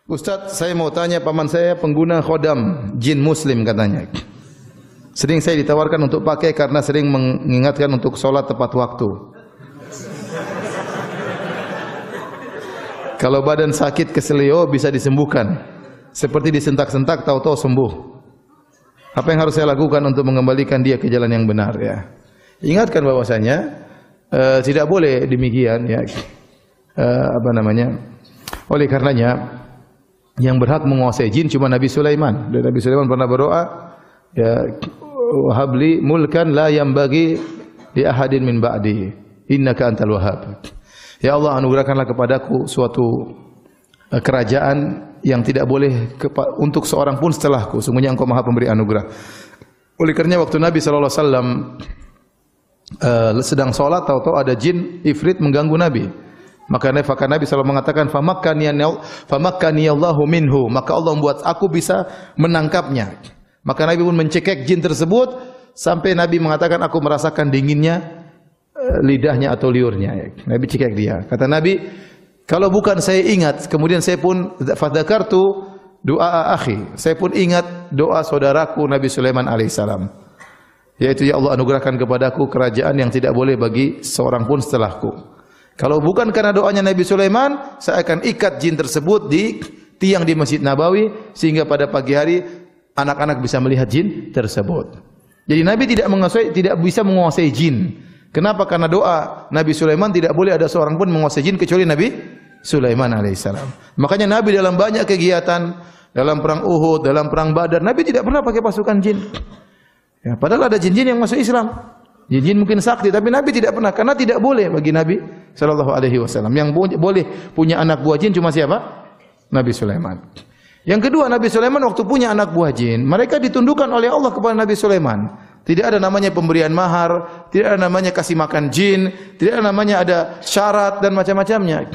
Ustaz, saya mau tanya, paman saya pengguna khodam jin muslim katanya. Sering saya ditawarkan untuk pakai karena sering mengingatkan untuk sholat tepat waktu. Kalau badan sakit keselio bisa disembuhkan. Seperti disentak-sentak tahu-tahu sembuh. Apa yang harus saya lakukan untuk mengembalikan dia ke jalan yang benar ya? Ingatkan bahwasanya tidak boleh demikian ya. Oleh karenanya yang berhak menguasai jin cuma Nabi Sulaiman. Dan Nabi Sulaiman pernah berdoa, ya wahabli mulkan la yambagi li ahadin min ba'di innaka antal wahhab. Ya Allah, anugerahkanlah kepadaku suatu kerajaan yang tidak boleh untuk seorang pun setelahku. Sungguhnya Engkau Maha Pemberi anugerah. Oleh karenanya waktu Nabi sallallahu alaihi wasallam sedang salat, tahu-tahu ada jin ifrit mengganggu Nabi. Maka Nabi SAW mengatakan, "Famakkani Allahu minhu." Maka Allah membuat aku bisa menangkapnya. Maka Nabi pun mencekik jin tersebut sampai Nabi mengatakan, aku merasakan dinginnya lidahnya atau liurnya. Nabi cekik dia. Kata Nabi, kalau bukan saya ingat, kemudian saya pun fadzakartu doa akhi. Saya pun ingat doa saudaraku Nabi Sulaiman alaihissalam. Yaitu, ya Allah anugerahkan kepadaku kerajaan yang tidak boleh bagi seorang pun setelahku. Kalau bukan karena doanya Nabi Sulaiman, saya akan ikat jin tersebut di tiang di Masjid Nabawi sehingga pada pagi hari anak-anak bisa melihat jin tersebut. Jadi Nabi tidak bisa menguasai jin. Kenapa? Karena doa Nabi Sulaiman tidak boleh ada seorang pun menguasai jin kecuali Nabi Sulaiman alaihissalam. Makanya Nabi dalam banyak kegiatan, dalam perang Uhud, dalam perang Badar, Nabi tidak pernah pakai pasukan jin. Ya, padahal ada jin-jin yang masuk Islam. Jin mungkin sakti, tapi Nabi tidak pernah, karena tidak boleh bagi Nabi sallallahu alaihi wasallam. Yang boleh punya anak buah jin cuma siapa? Nabi Sulaiman. Yang kedua, Nabi Sulaiman waktu punya anak buah jin, mereka ditundukkan oleh Allah kepada Nabi Sulaiman. Tidak ada namanya pemberian mahar, tidak ada namanya kasih makan jin, tidak ada namanya ada syarat dan macam-macamnya.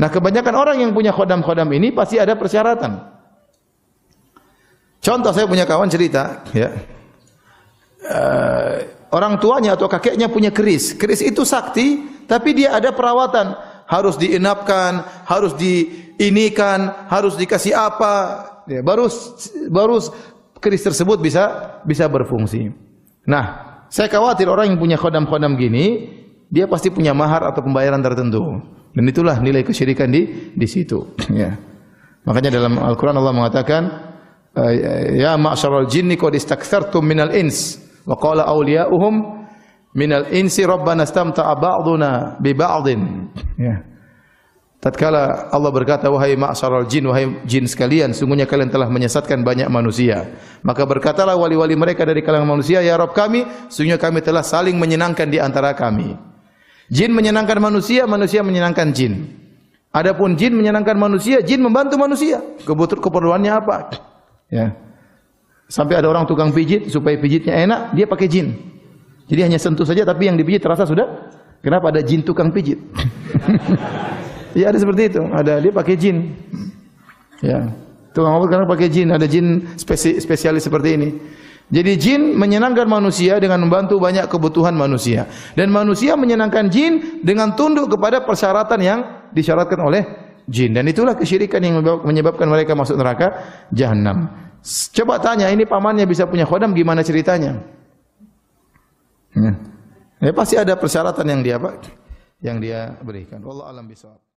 Nah, kebanyakan orang yang punya khodam-khodam ini pasti ada persyaratan. Contoh, saya punya kawan cerita, ya. Orang tuanya atau kakeknya punya keris. Keris itu sakti, tapi dia ada perawatan. Harus diinapkan, harus diinikan, harus dikasih apa. Ya, baru keris tersebut bisa berfungsi. Nah, saya khawatir orang yang punya khodam-khodam gini, dia pasti punya mahar atau pembayaran tertentu. Dan itulah nilai kesyirikan di situ. Ya. Makanya dalam Al-Quran Allah mengatakan, ya ma'syaral jinni qad istakthartum minal ins. Wa qala awliya'uhum minal insi rabbana istamta'a ba'duna bi ba'din. Ya. Tatkala Allah berkata, wahai ma'syaral jin, wahai jin sekalian, sungguhnya kalian telah menyesatkan banyak manusia. Maka berkatalah wali-wali mereka dari kalangan manusia, ya Rabb kami, sungguhnya kami telah saling menyenangkan di antara kami. Jin menyenangkan manusia, manusia menyenangkan jin. Adapun jin menyenangkan manusia, jin membantu manusia. Keperluannya apa? Ya. Sampai ada orang tukang pijit, supaya pijitnya enak, dia pakai jin. Jadi hanya sentuh saja, tapi yang dipijit terasa sudah. Kenapa? Ada jin tukang pijit. Ya, ada seperti itu. Ada, dia pakai jin. Ya, tukang obat karena pakai jin. Ada jin spesialis seperti ini. Jadi jin menyenangkan manusia dengan membantu banyak kebutuhan manusia. Dan manusia menyenangkan jin dengan tunduk kepada persyaratan yang disyaratkan oleh jin. Dan itulah kesyirikan yang menyebabkan mereka masuk neraka Jahannam. Coba tanya, ini pamannya bisa punya khodam, gimana ceritanya? Ya, pasti ada persyaratan yang dia berikan. Wallahu a'lam bishawab.